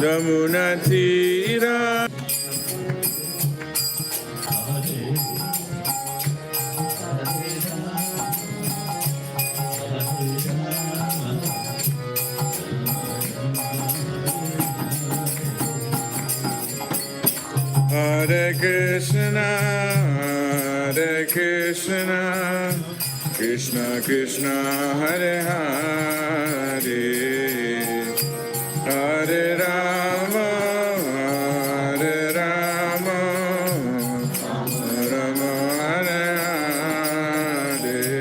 Yamunatira Hare Krishna, Krishna Krishna, Hare Hare, Hare Rama, Hare Rama, Rama Hare Hare.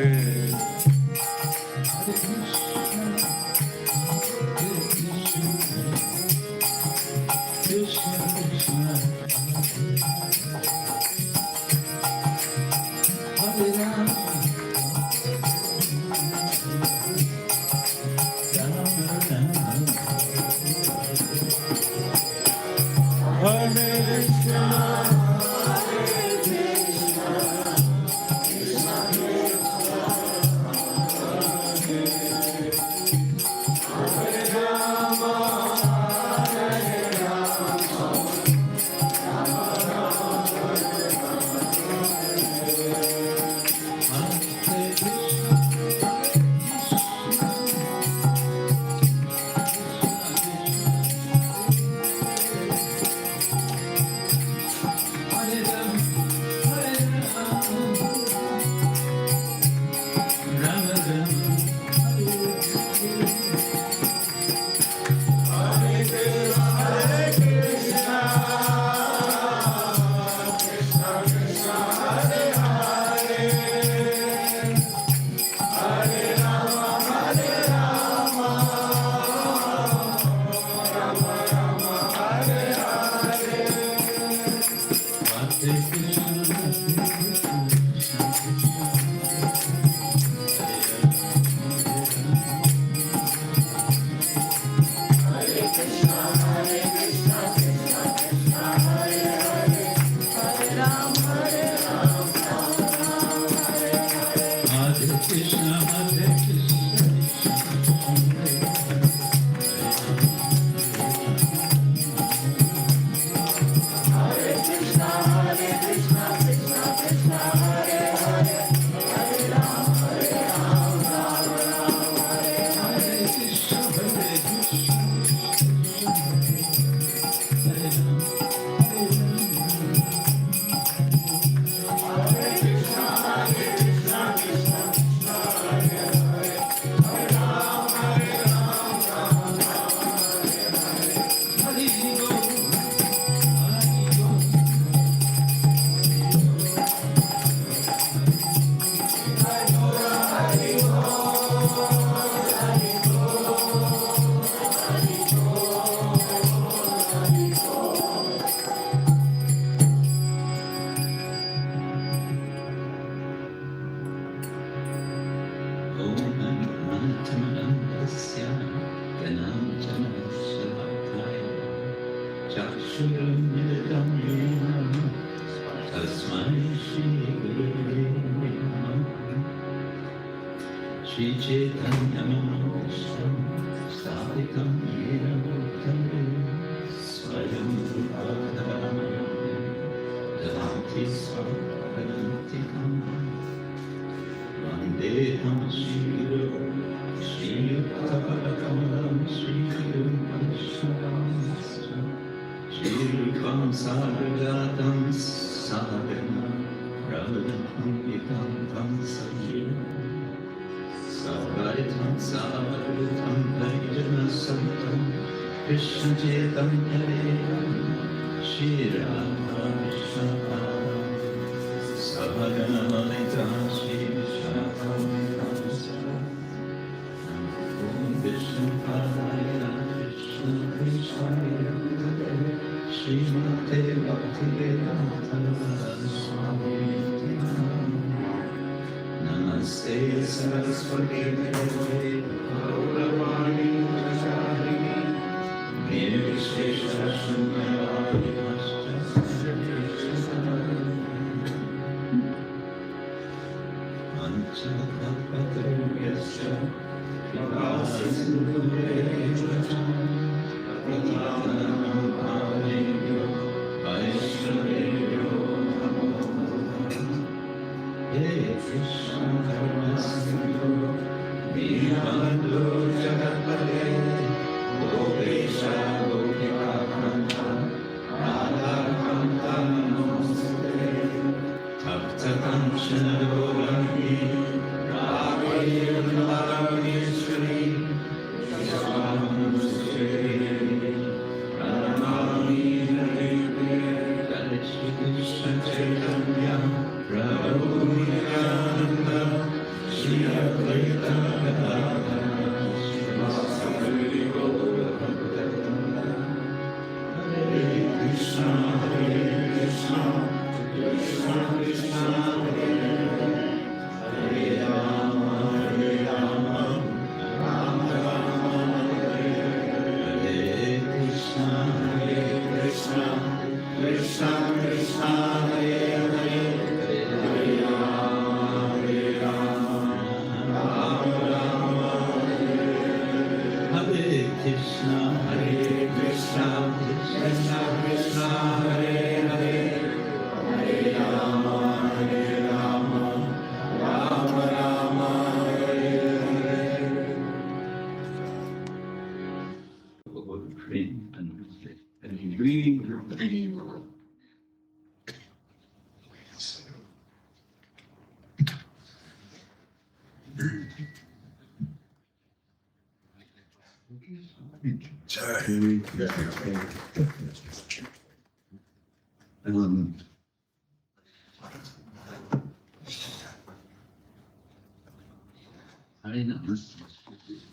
I know.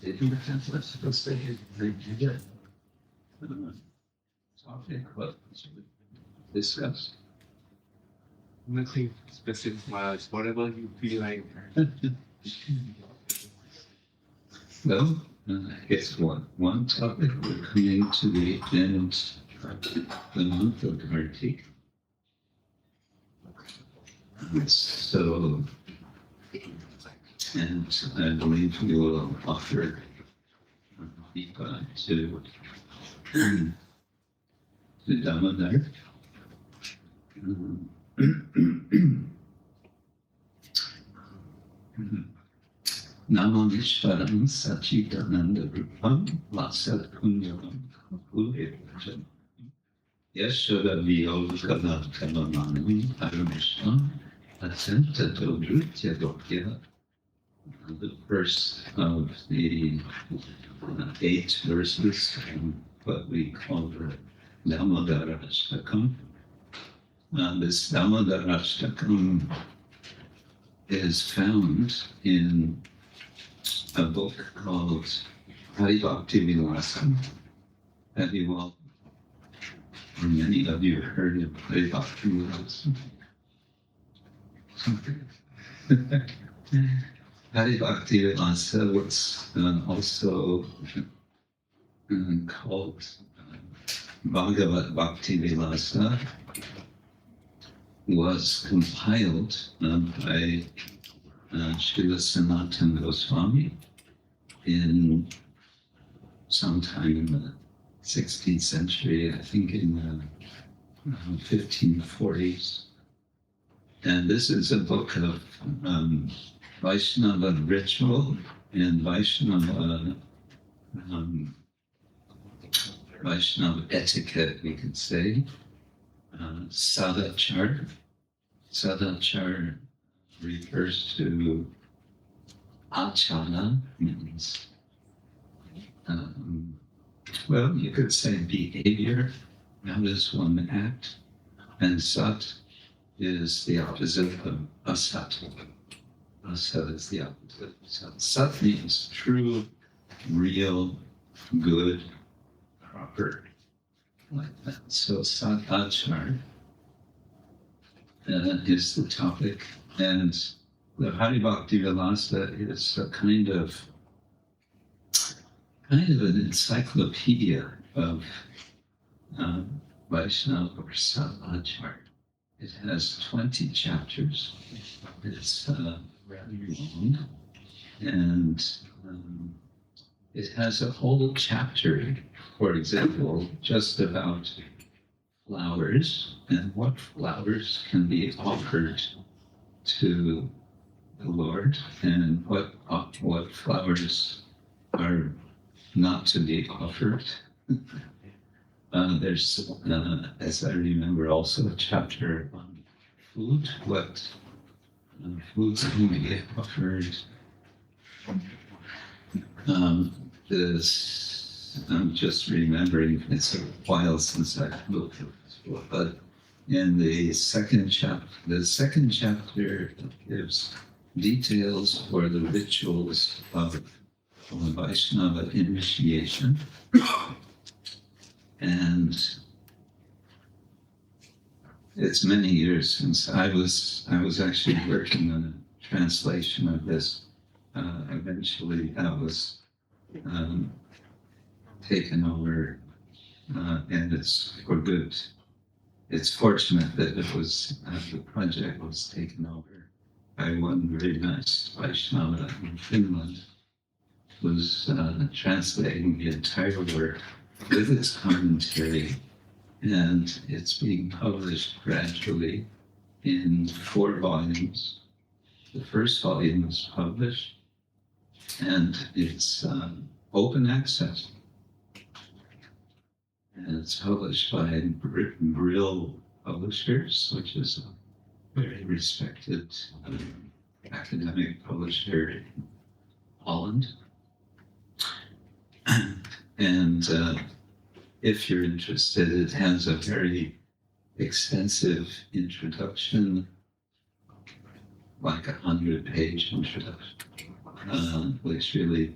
They do the templates. Let's say they get topic, but discuss. Nothing specific, Maharaj. Whatever you feel like. Well, I guess one topic would create to the end the month of Kartik. So, and I believe we will offer Deepa to Damodara. Namamisvaram Saccidananda-rūpam lasat-kun gokule yaśodā-bhiyolūkhalād dhāvamānam atyantato drutya gopyā. The first of the 8 verses from what we call the Damodarastakam. This Damodarastakam is found in a book called Hari-bhakti-vilasam. Have you all, or many of you, heard of Hari-bhakti-vilasam? Hari-bhakti-vilasa was also called Bhagavad Bhakti-vilasa, was compiled by Srila Sanatana Goswami in sometime in the 16th century, I think in the 1540s. And this is a book of Vaishnava ritual and Vaishnava etiquette, we could say. Sadachar. Sadachar refers to achana, means, well, you could say behavior. How does one act? And sat is the opposite of asat. Asat is the opposite of sat. Sat means true, real, good, proper, like that. So sadachar is the topic, and the Hari-bhakti-vilasa is a kind of an encyclopedia of Vaishnava sadachar. It has 20 chapters. It's rather long, and it has a whole chapter, for example, just about flowers and what flowers can be offered to the Lord and what flowers are not to be offered. There's, as I remember, also a chapter on food, what foods can be offered. I'm just remembering, it's a while since I looked at this book, but in the second chapter gives details for the rituals of Vaishnava initiation. And it's many years since I was actually working on a translation of this. Eventually that was taken over, and it's for good. It's fortunate that it was, the project was taken over by one very nice Vaishnava in Finland, who was translating the entire work with its commentary, and it's being published gradually in 4 volumes. The first volume was published, and it's open access. And it's published by Brill Publishers, which is a very respected academic publisher in Holland. And if you're interested, it has a very extensive introduction, like 100-page introduction, which really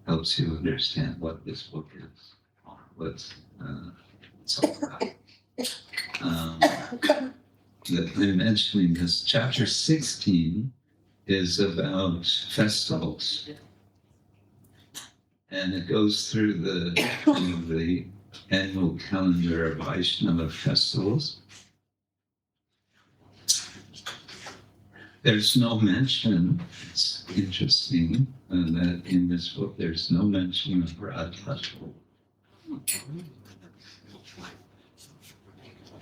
helps you understand what this book is, what it's all about. I'm mentioning this. Chapter 16 is about festivals. And it goes through the annual calendar of Vaishnava festivals. There's no mention, it's interesting that in this book there's no mention of bhrājamanam.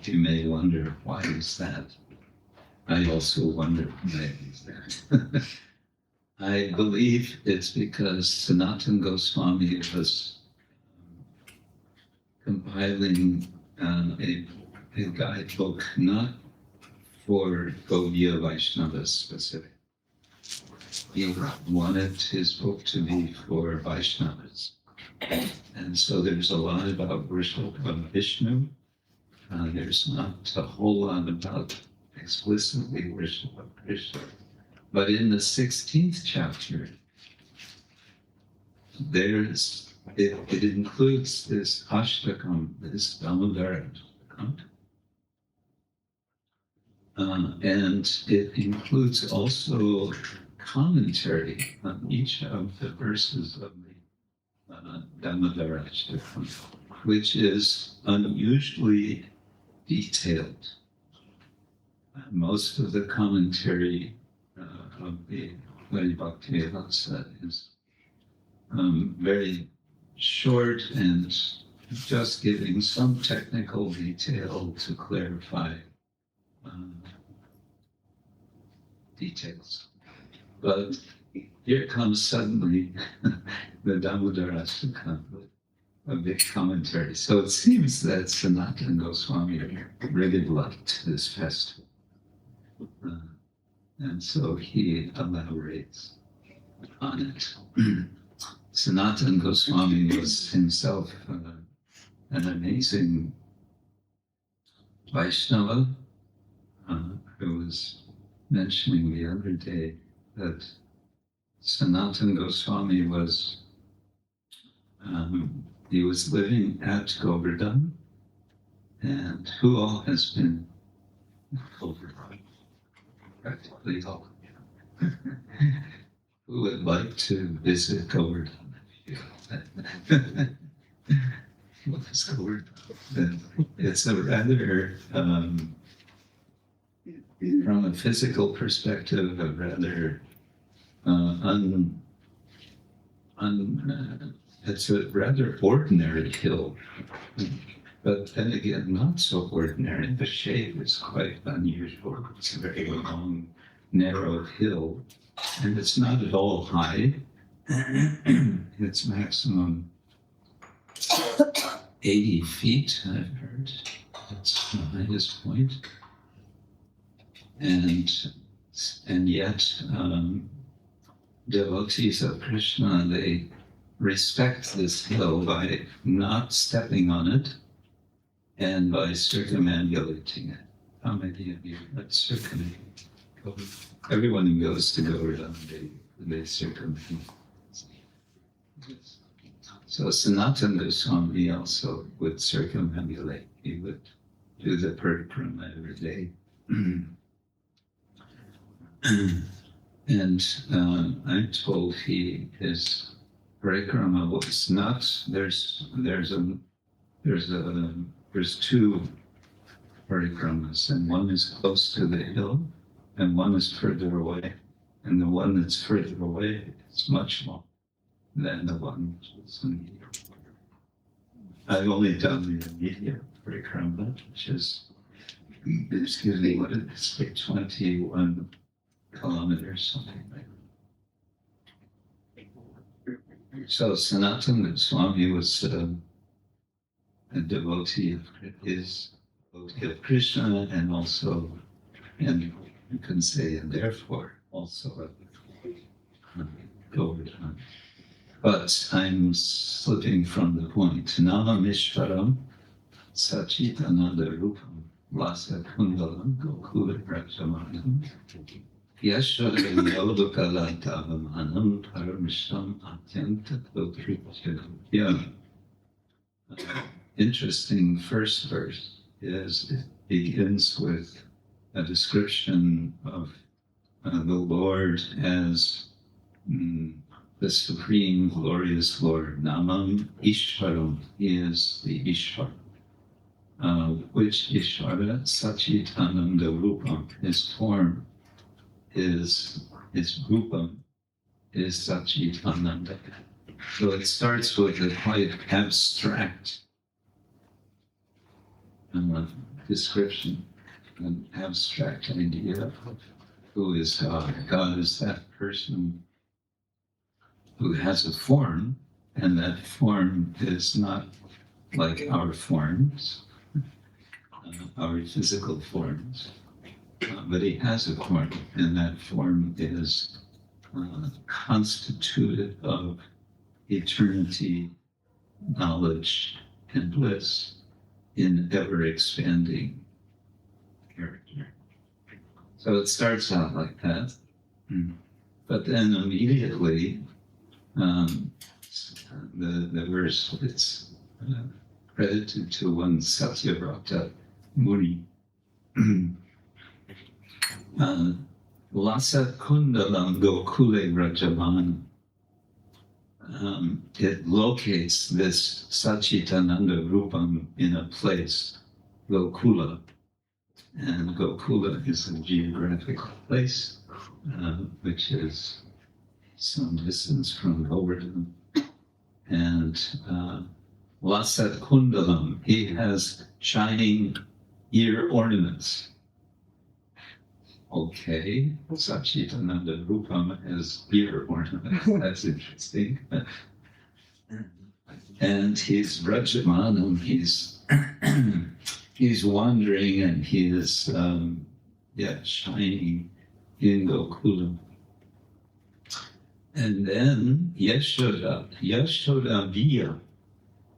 You may wonder, why is that? I also wonder why is that. I believe it's because Sanatana Goswami was compiling a guidebook not for Gaudiya Vaishnavas specific. He wanted his book to be for Vaishnavas. And so there's a lot about worship of Vishnu. There's not a whole lot about explicitly worship of Krishna. But in the 16th chapter, it includes this Ashtakam, this Damodarastakam, and it includes also commentary on each of the verses of the Damodarastakam, which is unusually detailed. Most of the commentary of the Vyasadeva is very short and just giving some technical detail to clarify details. But here comes suddenly the Damodarastakam with a big commentary. So it seems that Sanatana Goswami really liked this festival. And so he elaborates on it. Sanatana Goswami was himself an amazing Vaishnava. I was mentioning the other day that Sanatana Goswami was, he was living at Govardhan, and who all has been Govardhan? Practically all. Who would like to visit Govardhan? What is Govardhan? It's a rather from a physical perspective, a rather it's a rather ordinary hill, but then again, not so ordinary. The shape is quite unusual. It's a very long, narrow hill, and it's not at all high. It's maximum 80 feet, I've heard. That's the highest point. And yet, devotees of Krishna, they respect this hill by not stepping on it and by circumambulating it. How many of you like circumambulate? Everyone who goes to Gokula, they circumambulate. So Sanatana Swami also would circumambulate. He would do the parāmr every day. And I'm told his parikrama was not. There's two parikramas, and one is close to the hill, and one is further away. And the one that's further away is much longer than the one which is immediate. I've only done the immediate parikrama, which is, excuse me, what is it, like 21 kilometers, something like that. So Sanatana Swami was a devotee of Krishna, and also, and you can say, and therefore also a Govardhan. But I'm slipping from the point. Namamisvaram, Saccidananda-rūpam, lasat-kun, gokule, bhrājamanam, yaśodā-bhiyolūkhalād, dhāvamānam, parāmr, atyantato, drutya. Interesting first verse is it begins with a description of the Lord as the supreme glorious Lord. Namamisvaram, he is the Ishvara. Which Ishvara? Sac-cid-ānanda-rūpam. His form is Rupam, is Sac-cid-ānanda. So it starts with a quite abstract description, an abstract idea of who is God. God is that person who has a form, and that form is not like our forms, our physical forms, but he has a form, and that form is constituted of eternity, knowledge, and bliss in ever-expanding character. So it starts out like that, but then immediately the verse, it's credited to one Satyavrata Muni. Lasat-kun gokule bhrājamanam. It locates this Saccidananda-rūpam in a place, Gokula. And Gokula is a geographical place, which is some distance from Govardhan. And lasat-kun, he has shining ear ornaments. Okay, Saccidananda-rūpam has ear ornaments. That's interesting. And he's bhrājamanam, he's wandering, and he is shining in Gokula. And then yaśodā-bhiyolūkhalād,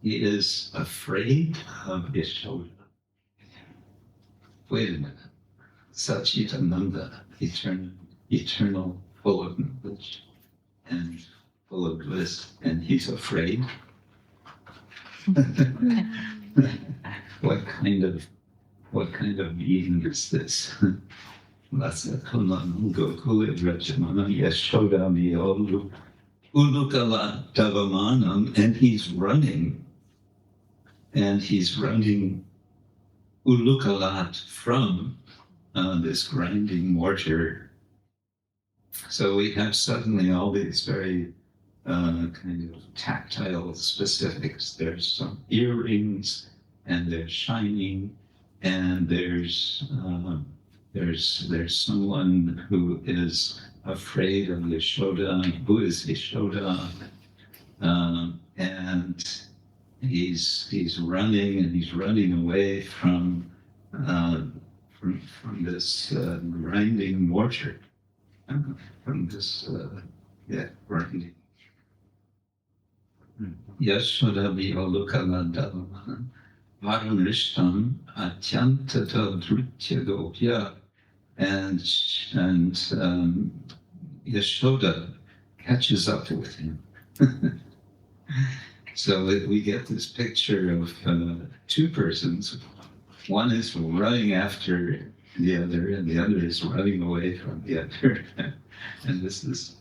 he is afraid of Yasoda. Wait a minute. Saccidananda, eternal, full of knowledge and full of bliss, and he's afraid. What kind of being is this? Lasat-kun, gokule, bhrājamanam, yaśodā-bhiyolūkhalād, dhāvamānam, and he's running Ulukhalād from this grinding mortar. So we have suddenly all these very kind of tactile specifics. There's some earrings, and there's shining, and there's someone who is afraid of Yasoda, who is Yasoda, and he's running, and he's running away from this grinding mortar, from this grinding. Yaśodā-bhiyolūkhalād dhāvamānam atyantato drutya gopyā, and Yasoda catches up with him. So we get this picture of two persons. One is running after the other, and the other is running away from the other. And this is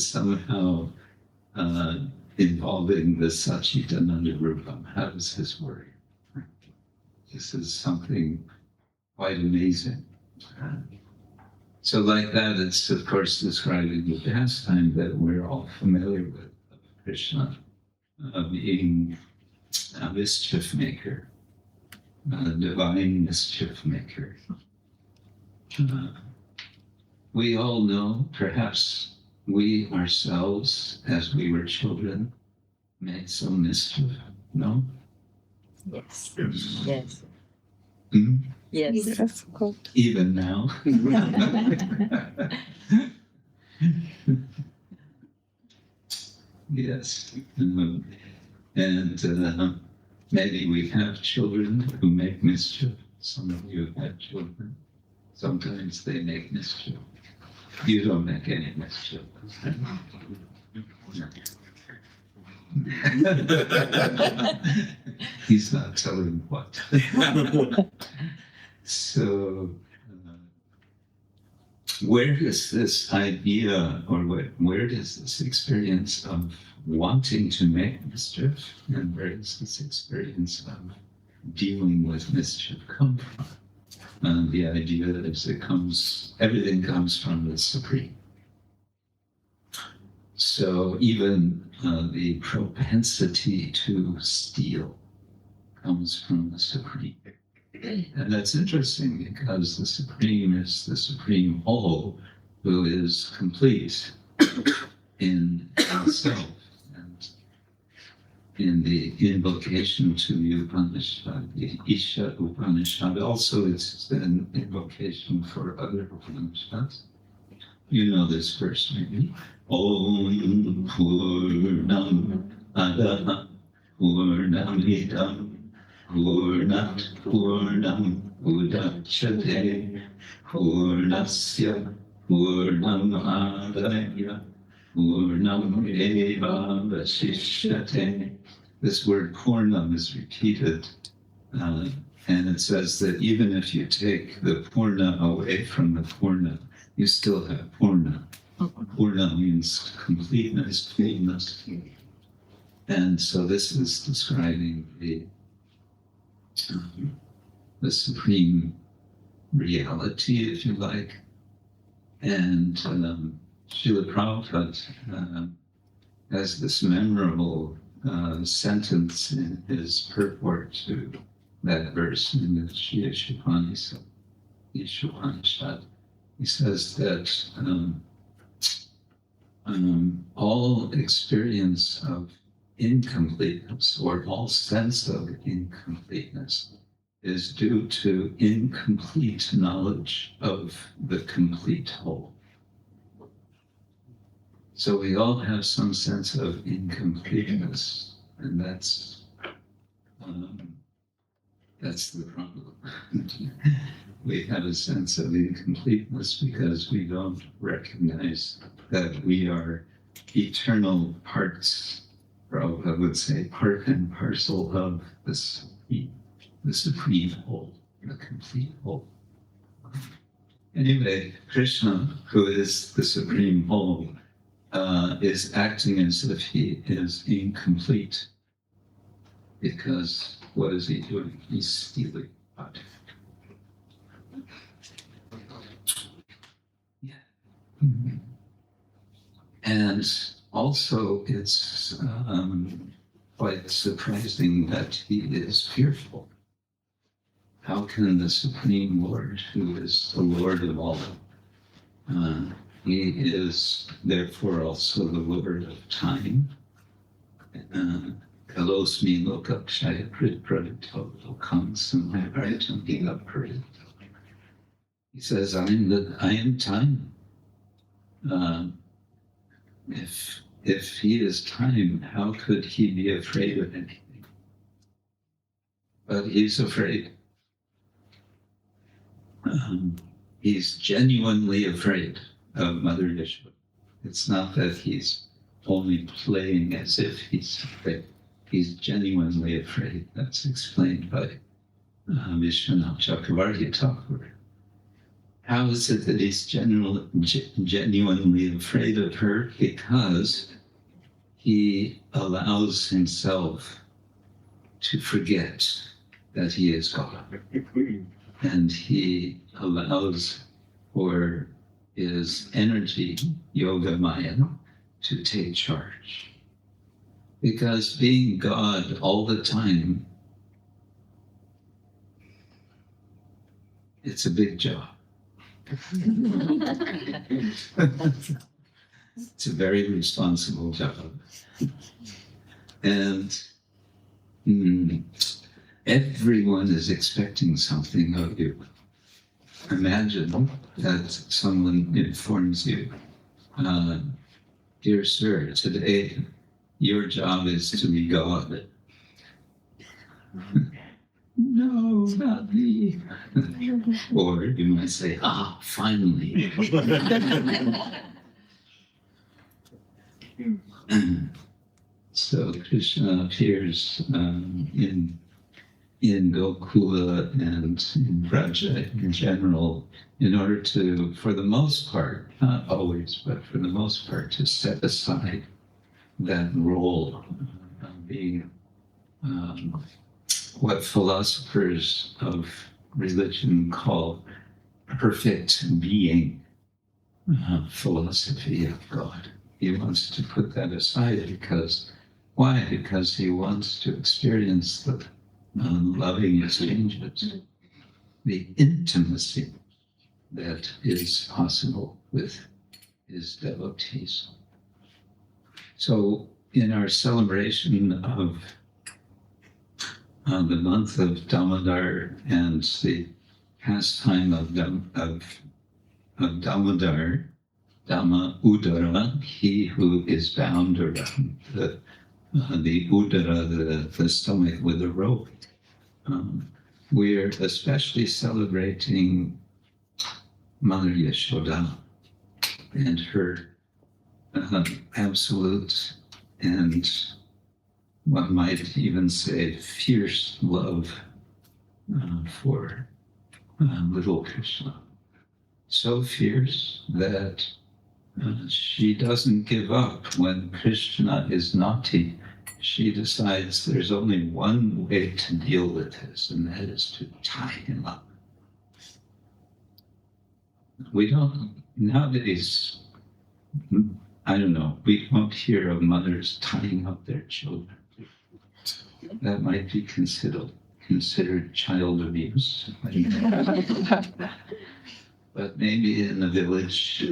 somehow involving the Saccidananda-rūpam. How does this work? This is something quite amazing. So like that, it's of course describing the pastime that we're all familiar with of Krishna, being a mischief maker, a divine mischief maker. We all know, perhaps we ourselves, as we were children, made some mischief, no? Yes. Yes. Hmm? Yes. Yes, of course. Even now. Yes. And maybe we have children who make mischief. Some of you have children. Sometimes they make mischief. You don't make any mischief. He's not telling what. So, where does this idea, or where does this experience of wanting to make mischief, and where does this experience of dealing with mischief come from? The idea is everything comes from the Supreme. So even the propensity to steal comes from the Supreme. And that's interesting because the Supreme is the Supreme Whole, who is complete in himself. And in the invocation to the Upanishad, the Isha Upanishad, also it's an invocation for other Upanishads. You know this verse maybe. Om Purnam Adaha Purnamidam Purnat Purnam Udachyate Purnasya Purnam Adaya Purnam Eva Vasishyate. This word Purnam is repeated, and it says that even if you take the Purna away from the Purna, you still have Purna. Purna means completeness, fullness. And so this is describing the supreme reality, if you like. And Srila Prabhupada has this memorable sentence in his purport to that verse in the Sri Ishopanishad. He says that all experience of incompleteness, or all sense of incompleteness, is due to incomplete knowledge of the complete whole. So we all have some sense of incompleteness, and that's the problem. We have a sense of incompleteness because we don't recognize that we are eternal parts, or I would say part and parcel of the supreme whole, the complete whole. Anyway, Krishna, who is the supreme whole, is acting as if he is incomplete, because what is he doing? He's stealing. And also, it's quite surprising that he is fearful. How can the Supreme Lord, who is the Lord of all, he is therefore also the Lord of time. Kalosmi lokakshaya pradito lokam. He says, I am time. If he is time, how could he be afraid of anything? But he's afraid. He's genuinely afraid of Mother Yasoda. It's not that he's only playing as if he's afraid. He's genuinely afraid. That's explained by Vishwanath Chakravarti Thakur. How is it that he's genuinely afraid of her? Because he allows himself to forget that he is God. And he allows for his energy, yoga maya, to take charge. Because being God all the time, it's a big job. It's a very responsible job. And everyone is expecting something of you. Imagine that someone informs you, dear sir, today your job is to be God. No, not me. Or you might say, finally. So Krishna appears in Gokula and in Vraja in general in order to, for the most part, not always, but for the most part, to set aside that role of being what philosophers of religion call perfect being, philosophy of God. He wants to put that aside because, why? Because he wants to experience the loving exchanges, the intimacy that is possible with his devotees. So in our celebration of the month of Damodar and the pastime of Damodar, Dama-udara, he who is bound around the udara, the stomach with a rope. We're especially celebrating Mother Yasoda and her absolute and one might even say fierce love for little Krishna. So fierce that she doesn't give up when Krishna is naughty. She decides there's only one way to deal with this, and that is to tie him up. We don't, nowadays, I don't know, we won't hear of mothers tying up their children. That might be considered child abuse. But maybe in the village,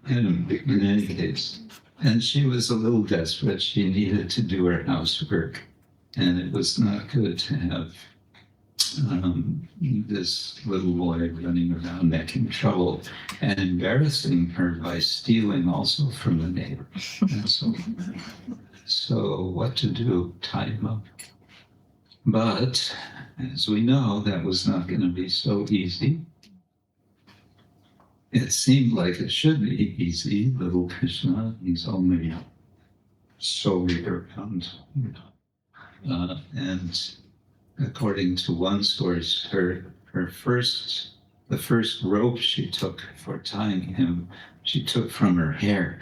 in any case. And she was a little desperate. She needed to do her housework. And it was not good to have this little boy running around making trouble and embarrassing her by stealing also from the neighbors. And so what to do? Tie him up. But as we know, that was not going to be so easy. It seemed like it should be easy. Little Krishna, he's only solely around, and according to one source, the first rope she took for tying him, she took from her hair,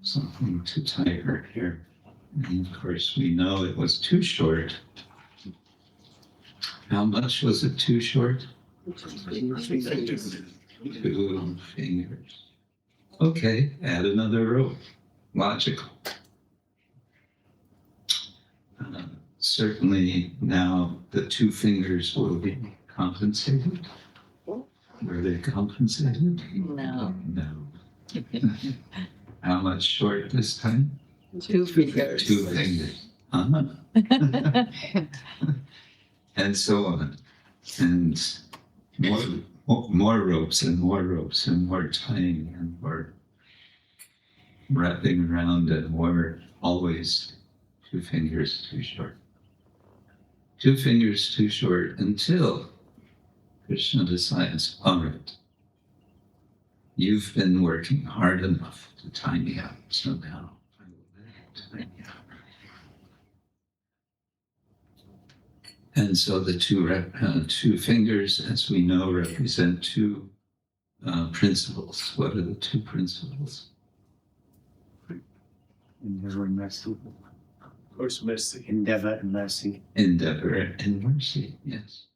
something to tie her hair. And of course, we know it was too short. How much was it too short? 2 fingers. Okay, add another rope. Logical. Certainly now the 2 fingers will be compensated. Were they compensated? No. No. How much short this time? 2 fingers. 2 fingers. And so on. And more ropes and more ropes and more tying and more wrapping around and more, always 2 fingers too short. 2 fingers too short until Krishna decides, all right, you've been working hard enough to tie me up, so now I will tie me up. And so the 2 fingers, as we know, represent 2 principles. What are the 2 principles? Endeavor and mercy. First mercy. Endeavor and mercy. Endeavor and mercy, yes.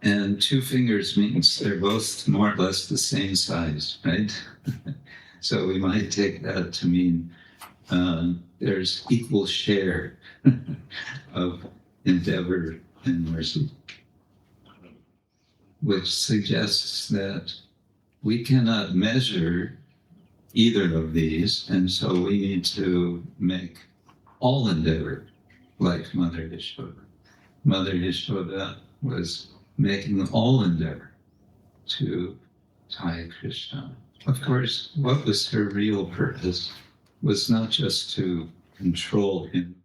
And 2 fingers means they're both more or less the same size, right? So we might take that to mean there's equal share of endeavor and mercy, which suggests that we cannot measure either of these, and so we need to make all endeavor like Mother Yasoda. Mother Yasoda was making all endeavor to tie Krishna. Of course, what was her real purpose was not just to control him.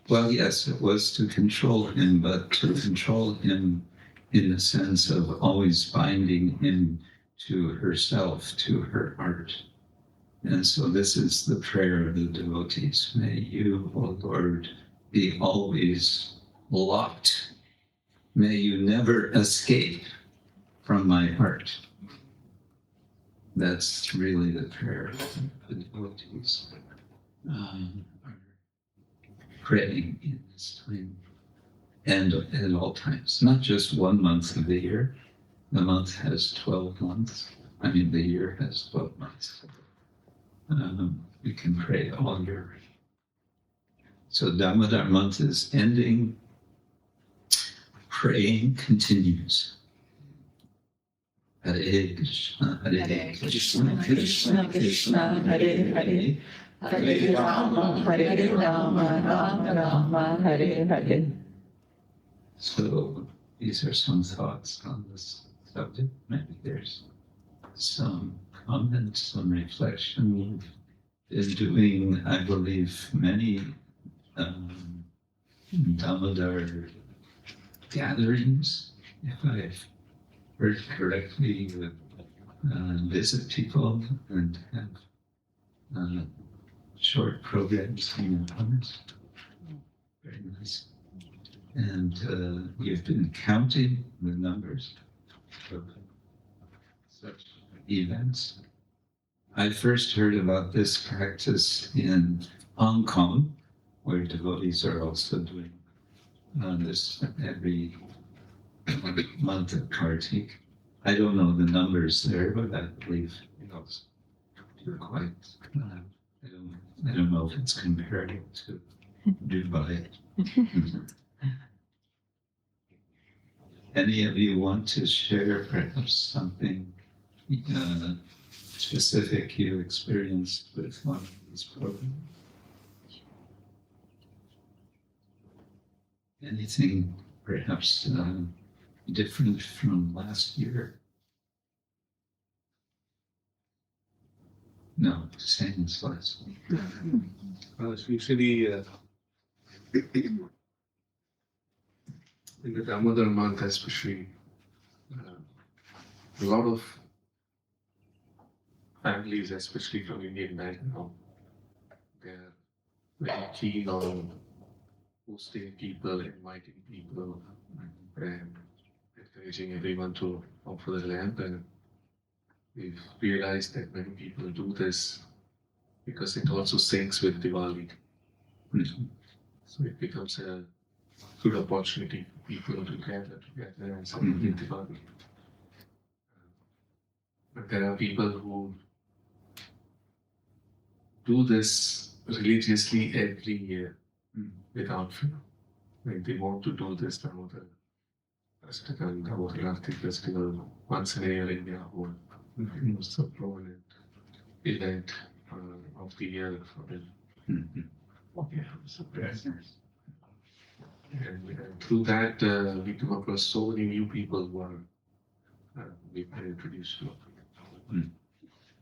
Well, yes, it was to control him, but to control him in the sense of always binding him to herself, to her heart. And so this is the prayer of the devotees. May you, O Lord, be always locked. May you never escape from my heart. That's really the prayer of the devotees are praying in this time and at all times, not just 1 month of the year. The month has 12 months. I mean, the year has 12 months. We can pray all year. So Damodar month is ending. Praying continues. Hare Krishna, Hare Krishna, Krishna Krishna, Hare Hare, Hare Rama, Hare Rama, Rama Rama, Hare Hare. So these are some thoughts on this subject. Maybe there's some comments, some reflection. We've been doing, I believe, many Damodar gatherings, if I've heard correctly, with visit people and have short programs in the hours. Very nice. And you've been counting the numbers of such events. I first heard about this practice in Hong Kong, where devotees are also doing this every month of Kartik. I don't know the numbers there, but I believe you're quite. I don't know if it's comparable to Dubai. Any of you want to share perhaps something specific you experienced with one of these programs? Anything perhaps different from last year? No, same as last year. Well, it's usually in the Damodar month, especially, a lot of families, especially from Indian background, they're very keen on hosting people, inviting people, and encouraging everyone to offer the lamp. And we've realized that many people do this because it also syncs with Diwali. Mhm. So it becomes a good opportunity for people to gather together and celebrate Diwali. But there are people who do this religiously every year without fail. Like they want to do this Damodarastakam, Damodarastakam festival once in a year in their home. It's a prominent event of the year for them. Yeah, so and through that, we come across so many new people who are being introduced to it. And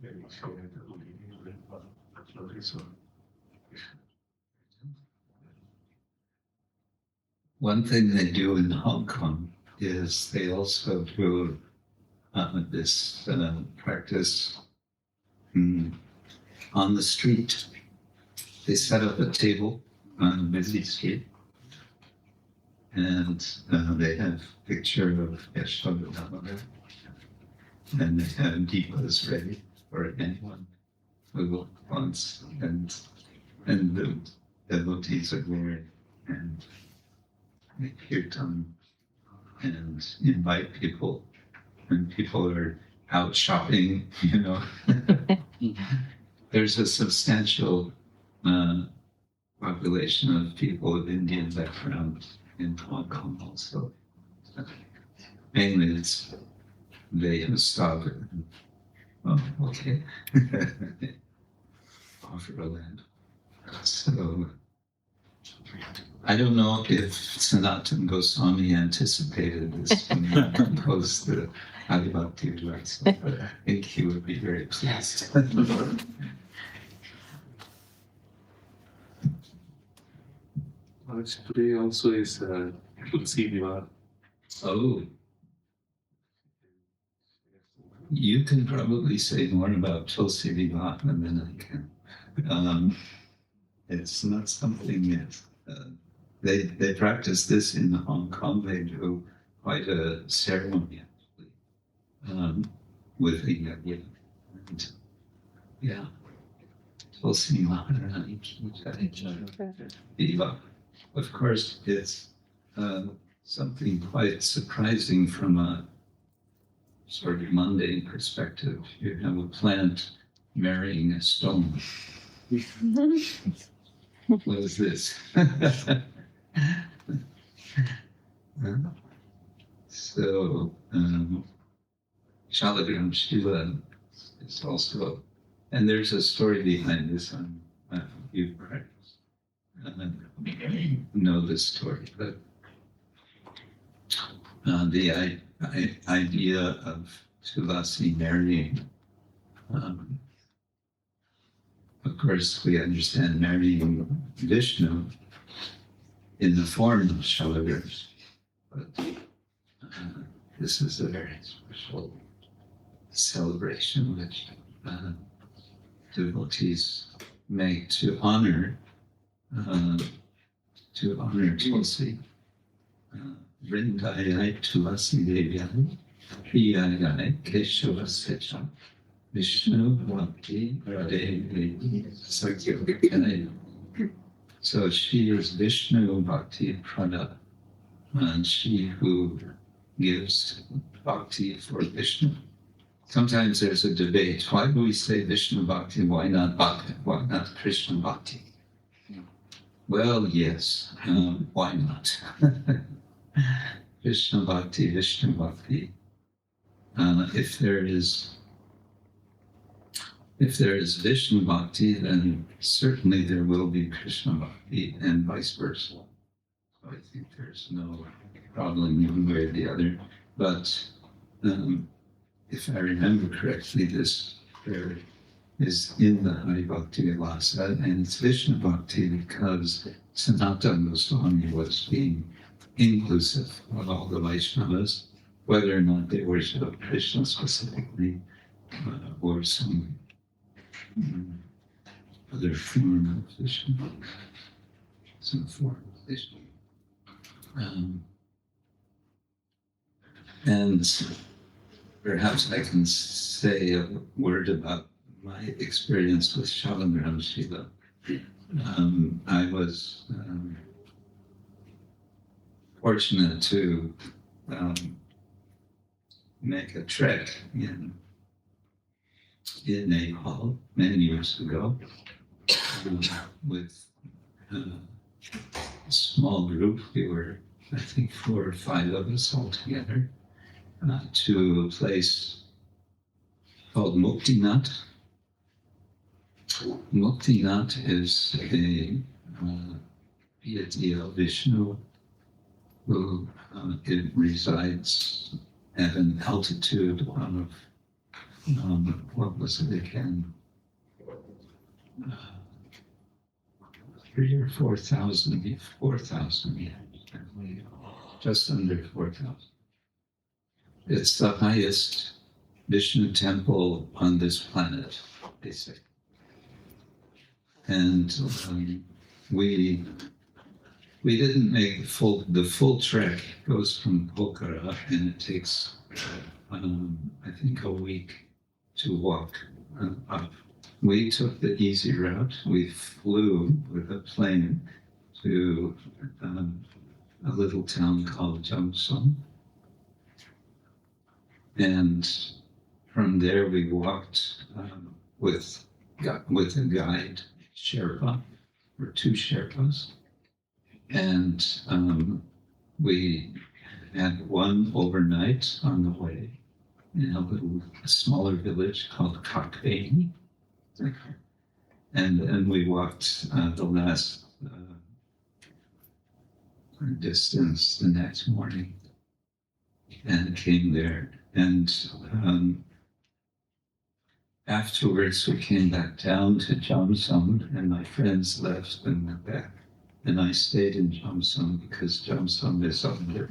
we share the stories of Krishna. One thing they do in Hong Kong is they also do this practice on the street. They set up a table on a busy street, and they have a picture of Yasoda, and they have deepas ready for anyone who wants, and the devotees are there and make kirtan and invite people, and people are out shopping, you know. There's a substantial population of people of Indian background in Hong Kong also. Mainly it's Vyasadeva. Oh, okay. Offer a land. So I don't know if Sanatana Goswami anticipated this when he composed the Adivakti Rasa, but I think he would be very pleased. Today also is Tulsi Vivaha. Oh, you can probably say more about Tulsi Vivaha than I can. It's not something that they practice this in Hong Kong. They do quite a ceremony actually with the yajna. And yeah, Tulsi Vivaha. Of course, it's something quite surprising from a sort of mundane perspective. You have a plant marrying a stone. What is this? So, Shalagram Shiva is also, and there's a story behind this. You perhaps know this story, but the idea of Tulasi marrying, of course, we understand marrying Vishnu in the form of Shalagram, but this is a very special celebration which devotees make to honor Tulsi. Vrindayai Tulasi Devyai Priyayai Keshava Vishnu Bhakti Radhe Sakyakaya. So she is Vishnu Bhakti Prada, and she who gives bhakti for Vishnu. Sometimes there's a debate. Why do we say Vishnu Bhakti? Why not Bhakti? Why not Krishna Bhakti? Well, yes. Why not? Vishnu Bhakti, Vishnu Bhakti. If there is Vishnu Bhakti, then certainly there will be Krishna Bhakti, and vice versa. So I think there's no problem one way or the other. But if I remember correctly, this prayer is in the Hari Bhakti Vilasa, and it's Vishnu Bhakti because Sanatana Goswami was being inclusive of all the Vaishnavas, whether or not they worship Krishna specifically, or some other form of Vishnu, some form of Vishnu. And perhaps I can say a word about my experience with Shalagram Shiva. I was fortunate to make a trek in in Nepal many years ago with a small group. We were, I think, 4 or 5 of us all together to a place called Muktinath. Muktinath is a deity of Vishnu who it resides at an altitude of what was it again? 3,000 or 4,000, 4,000, yeah, just under 4,000. It's the highest Vishnu temple on this planet, they say. And we didn't make the full trek. It goes from Gokula, and it takes I think a week to walk up. We took the easy route. We flew with a plane to a little town called Jamsung, and from there we walked with a guide, Sherpa, or 2 Sherpas, and we had one overnight on the way in a smaller village called Kakbeni, and then we walked the last distance the next morning and came there. And afterwards we came back down to Jamsung, and my friends left and went back. And I stayed in Jamsung because Jamsung is on the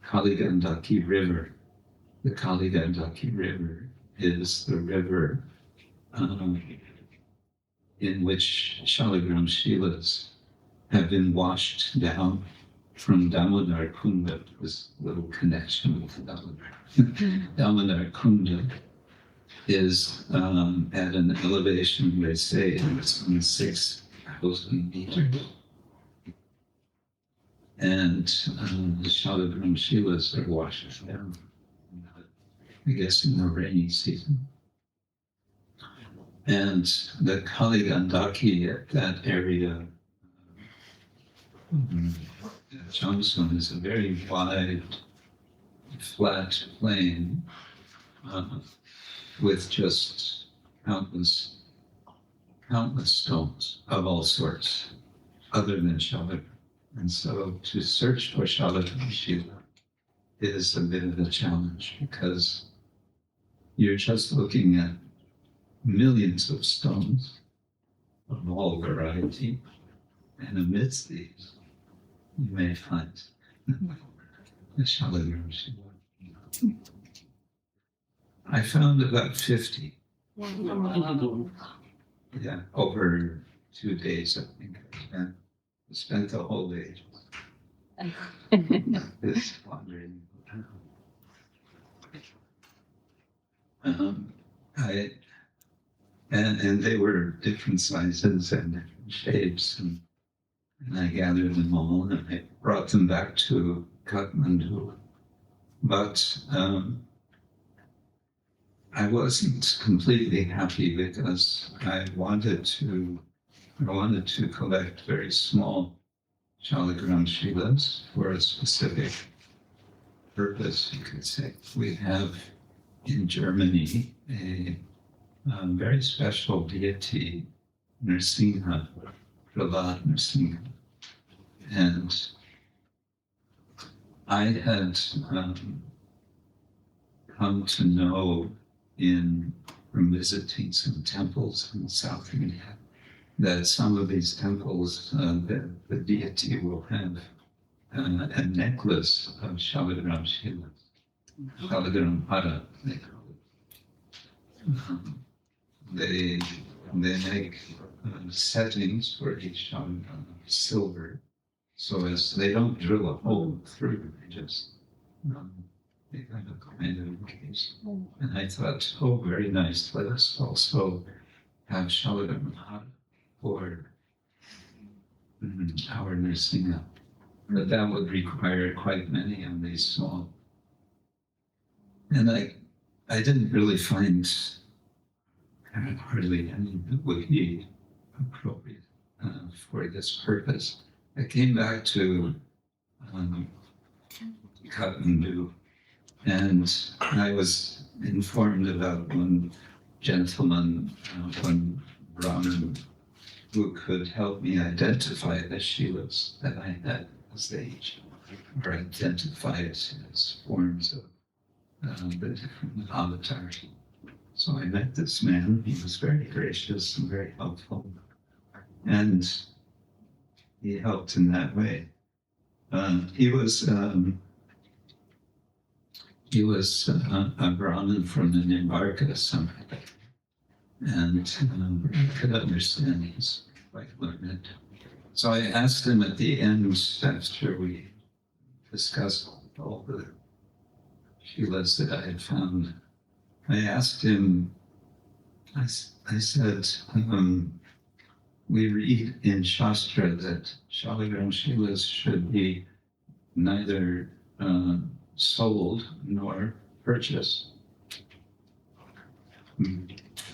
Kaligandaki River. The Kaligandaki River is the river in which Shalagram Shilas have been washed down from Damodara Kunda. This little connection with Damodara. Damodara Kunda is at an elevation, they say, it's 6,000 meters. And the Shalagram Shilas are washed down, I guess in the rainy season. And the Kaligandaki at that area, Jamsun, is a very wide, flat plain with just countless stones of all sorts, other than Shalagram. And so to search for Shalagram Shila is a bit of a challenge, because you're just looking at millions of stones of all variety, and amidst these you may find the Shalagram Shila. I found about 50. Yeah, over 2 days, I think. I spent the whole day this wandering. And they were different sizes and different shapes, and I gathered them all and I brought them back to Kathmandu. But I wasn't completely happy, because I wanted to collect very small Shalagram Shilas for a specific purpose, you could say. We have in Germany a very special deity, Nrsimha, Prahlad Nrsimha. And I had come to know from visiting some temples in South India, that some of these temples, the deity will have a necklace of Shalagram Shilas, Shalagram Hara, they call it. They make settings for each Shalagram of silver, so as they don't drill a hole through, they just they have a kind of case. And I thought, oh, very nice, let us also have Shalagram Hara for our Nrsimha. But that would require quite many of these small. And I didn't really find hardly any that would be appropriate for this purpose. I came back to Kathmandu, and I was informed about one gentleman, one Brahmin, who could help me identify the Shilas that I had as age, or identify it as forms of the different avatars. So I met this man. He was very gracious and very helpful, and he helped in that way. He was a Brahmin from the Nimbarka Sampradaya, and I could understand he's quite learned. So I asked him at the end, after we discussed all the Shilas that I had found, I asked him, I said, we read in Shastra that Shaligram Shilas should be neither sold nor purchased.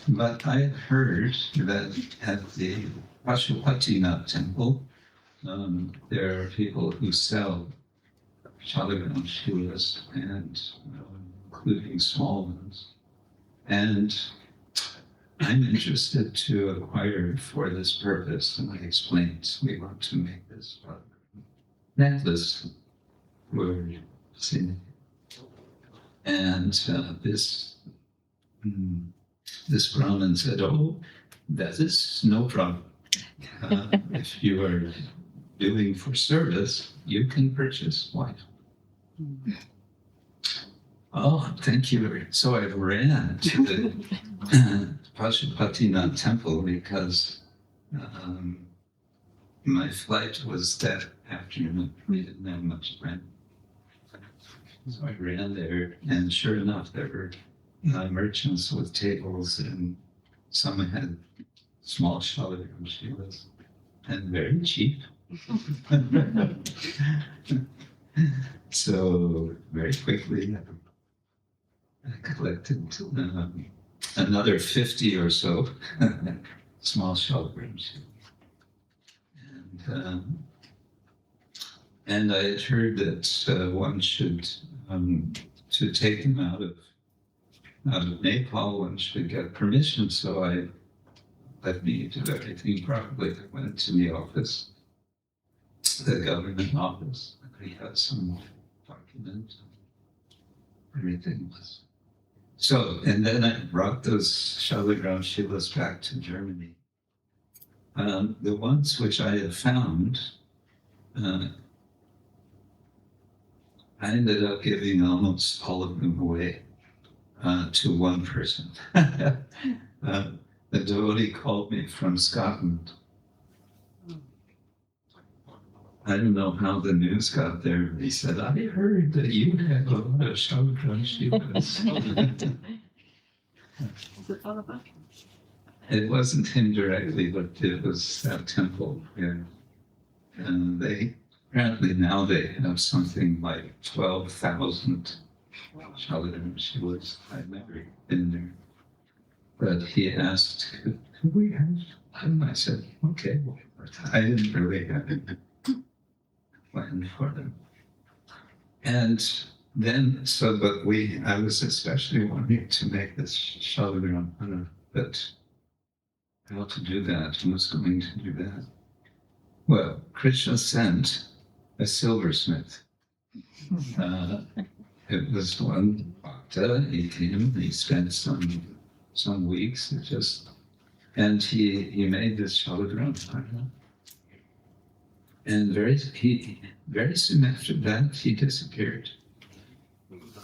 But I heard that at the Pashupatinath temple, there are people who sell Shaligram Shilas, and including small ones. And I'm interested to acquire for this purpose, and I explained we want to make this necklace for Sindhi. And this Brahmin said, "Oh, that is no problem. If you are doing for service, you can purchase one." Oh, thank you. So I ran to the Pashupatinath temple because my flight was that afternoon. We didn't have much time. So I ran there, and sure enough, there were merchants with tables, and some had small Shaligram Shilas, and very cheap. So very quickly, I collected another 50 or so small Shaligrams. And I had heard that one should, to take them out of Nepal, one should get permission. So I let me do everything properly. I went to the office, the government office. We had some document. Everything was. So, and then I brought those Shaligram Shilas back to Germany. The ones which I had found, I ended up giving almost all of them away to one person. The devotee called me from Scotland. I don't know how the news got there. He said, "I heard that you had a lot of Shaligram Shilas." It wasn't him directly, but it was that temple. Yeah. And they apparently now they have something like 12,000 Shaligram Shilas. I've never been there. But he asked, "Could we have them?" I said, "Okay." I didn't really have it planned for them. And then, but I was especially wanting to make this Shaligram, but how to do that? Who's going to do that? Well, Krishna sent a silversmith. It was one bhakta. He came, he spent some weeks, and he made this Shaligram. And very soon after that, he disappeared.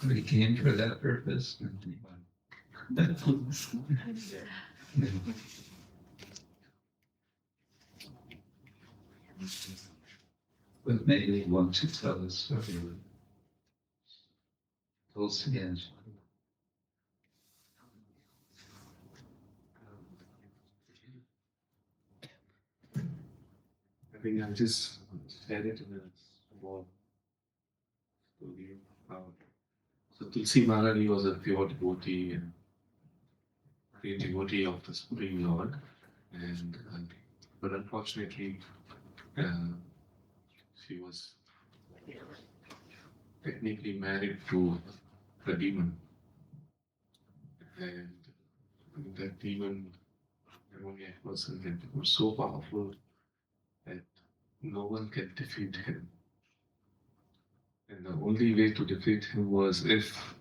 He came for that purpose. But maybe you want to tell us story. Close again. I think I'll just share it in a small story about. So Tulsi Maharani was a pure devotee, and great devotee of the Supreme Lord, and but unfortunately, she was technically married to a demon, and that demon, demoniac person, had become so powerful that no one can defeat him. And the only way to defeat him was if,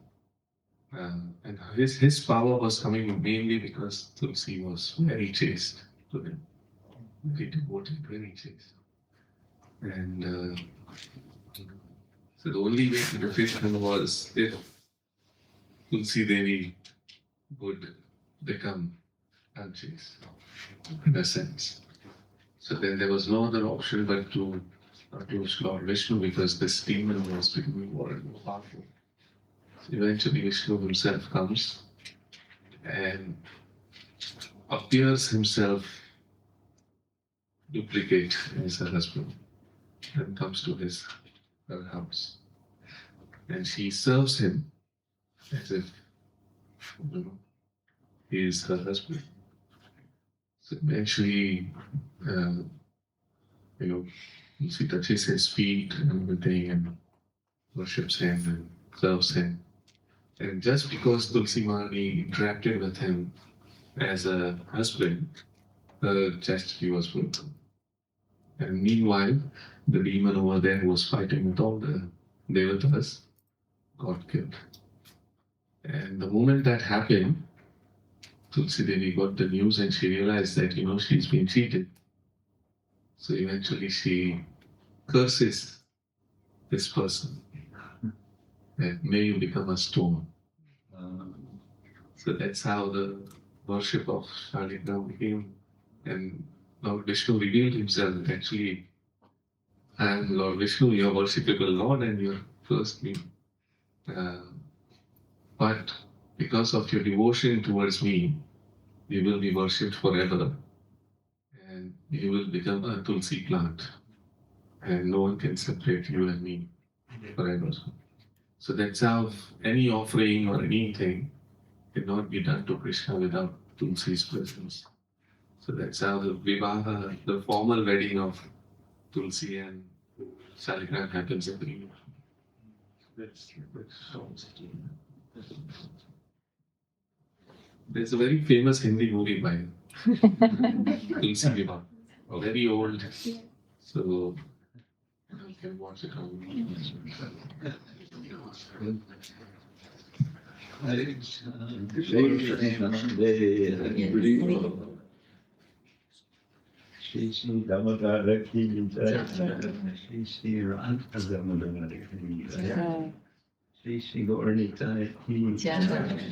and his power was coming mainly because Tulsi was very chaste to him, very devoted, very chaste. And so the only way to defeat him was if Tulsi Devi would become unchaste, in a sense. So then there was no other option but to approach Lord Vishnu, because this demon was becoming more and more powerful. So eventually Vishnu himself comes and appears himself duplicate as her husband, and comes to her house. And she serves him as if, he is her husband. So eventually, she touches his feet and everything and worships him and serves him. And just because Tulsi Mani interacted with him as a husband, her chastity was broken. And meanwhile, the demon over there who was fighting with all the devatas got killed. And the moment that happened, Tulsi Devi got the news and she realized that, she's been cheated. So eventually she curses this person that may you become a stone. So that's how the worship of Shaligram became. And Lord Vishnu revealed himself that actually, I am Lord Vishnu, your worshipable Lord, and your first me. But because of your devotion towards me, you will be worshipped forever. And you will become a Tulsi plant. And no one can separate you and me forever. So that's how any offering or anything cannot be done to Krishna without Tulsi's presence. So that's how the Vivaha, the formal wedding of Tulsi and Shaligram happens every year. There's a very famous Hindi movie by Tulsi Vivaha, very old. So you can watch it on Shri Shri Damodara ki jai, Shri Shri Damodara ki jai, Shri Shri Gaurnitai ki jai,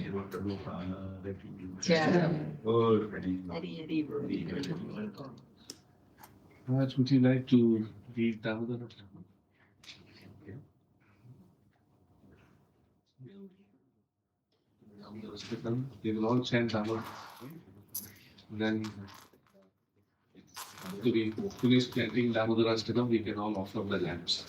Rupam ki jai. Raj, would you like to read Damodarastakam? Damodarastakam. We will all chant Damodarastakam. Then, after we finish chanting Damodarastakam, we can all offer the lamps.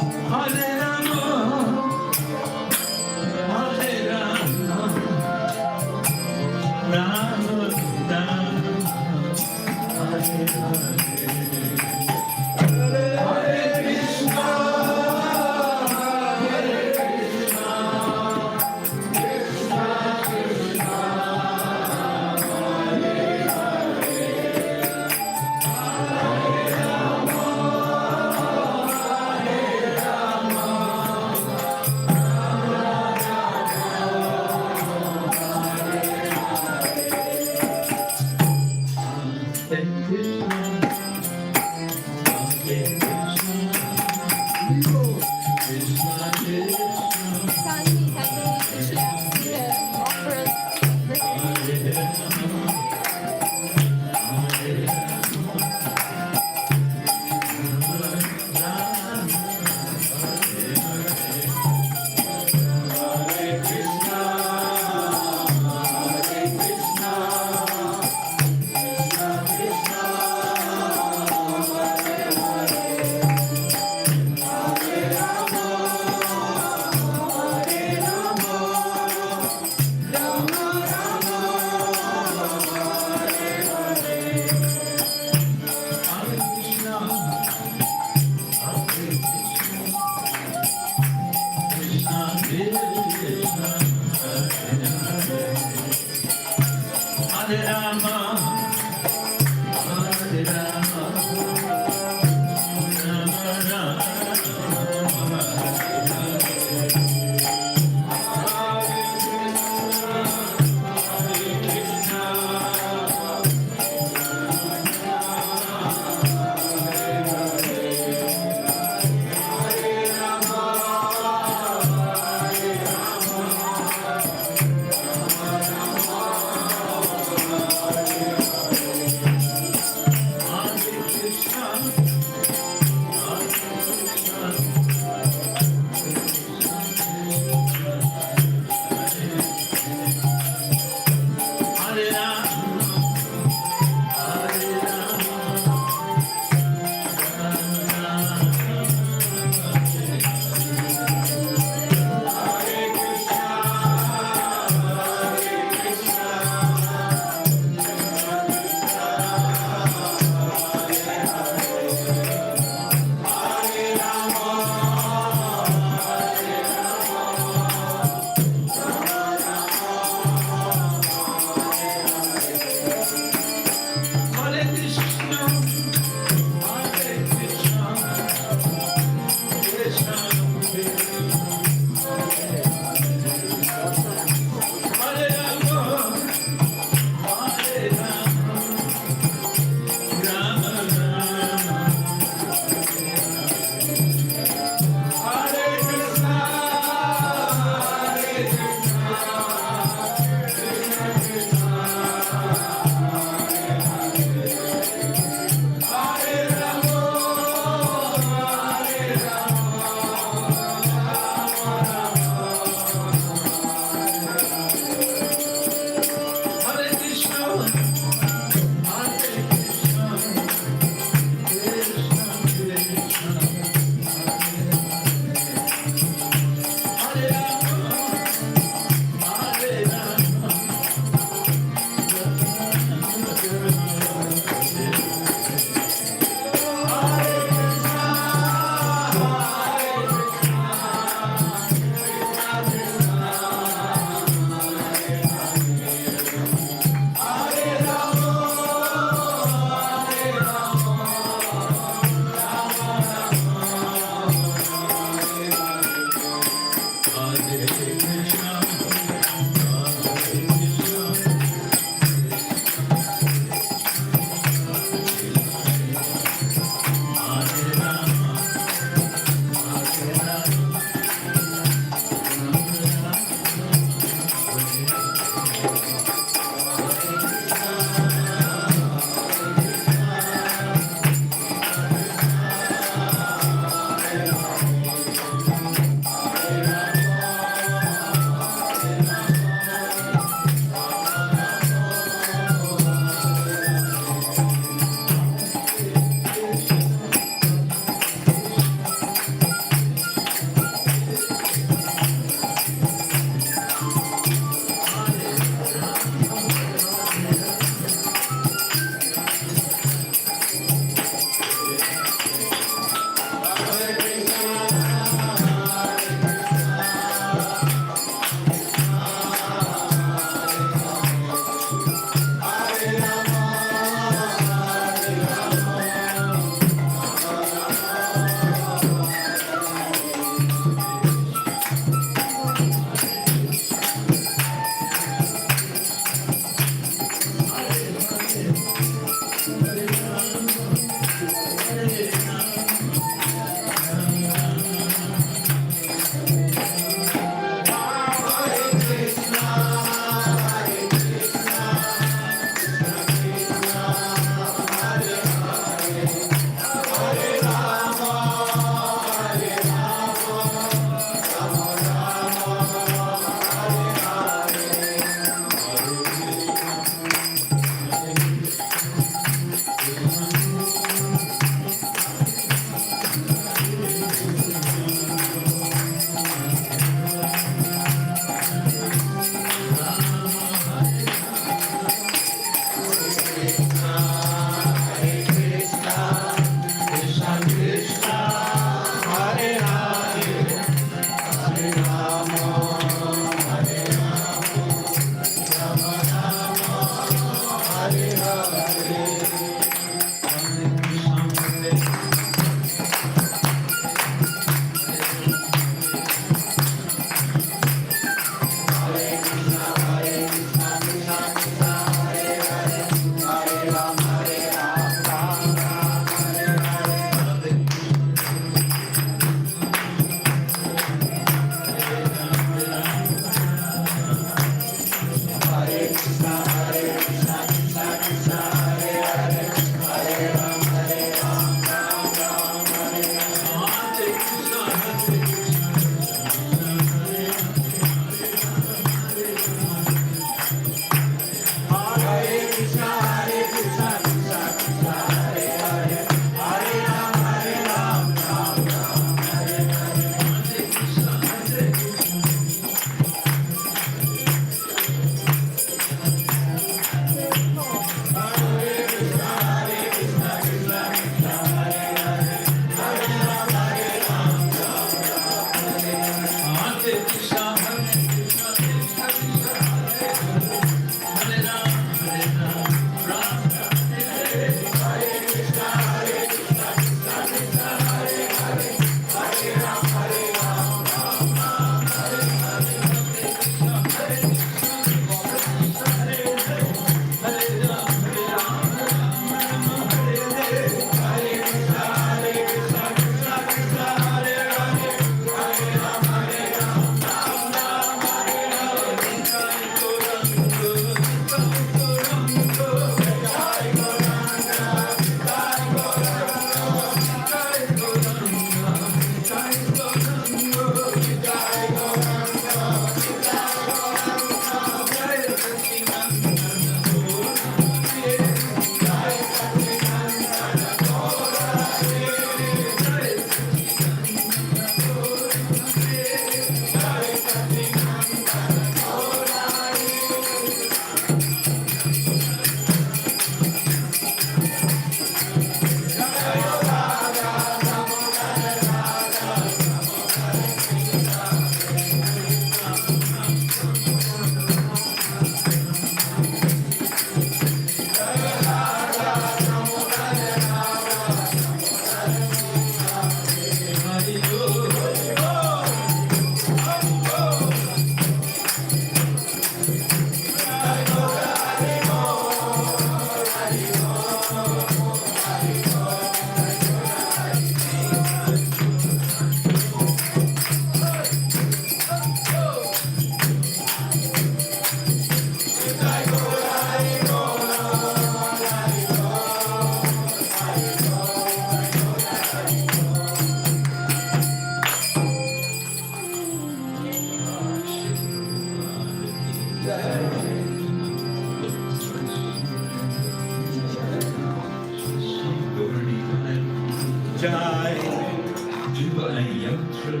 Jivayatra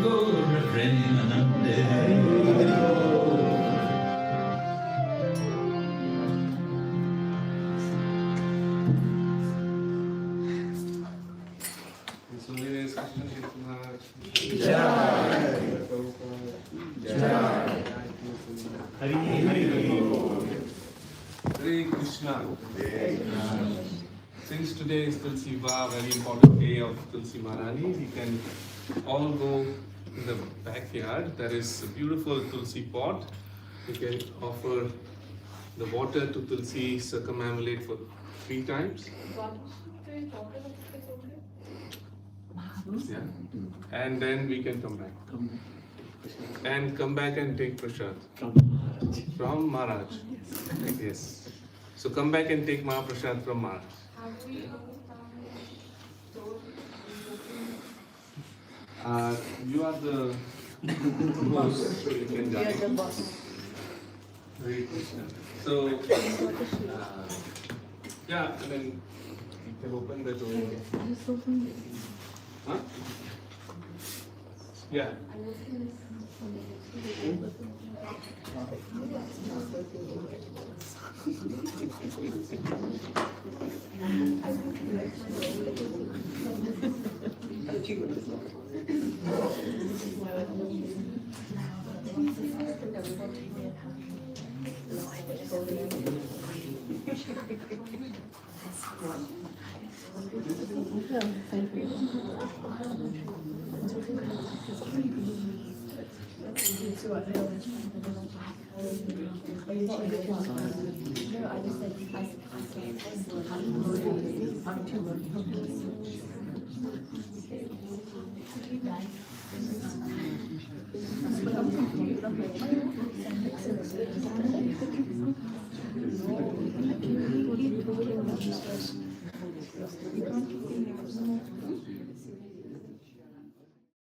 Gora Premanande. So here is Krishna Kshetra Hare Krishna. Since today is Tulsi Va, very important day of Tulsi Maharani, we can all go in the backyard. There is a beautiful Tulsi pot. We can offer the water to Tulsi, circumambulate for 3 times. Yeah. And then we can come back. And come back and take prasad. From Maharaj. Yes. So come back and take Mahaprasad from Maharaj. You are the boss, so you can You are guide. the boss. Hare Krishna. So, yeah, I mean, you can open the door. Huh? Yeah.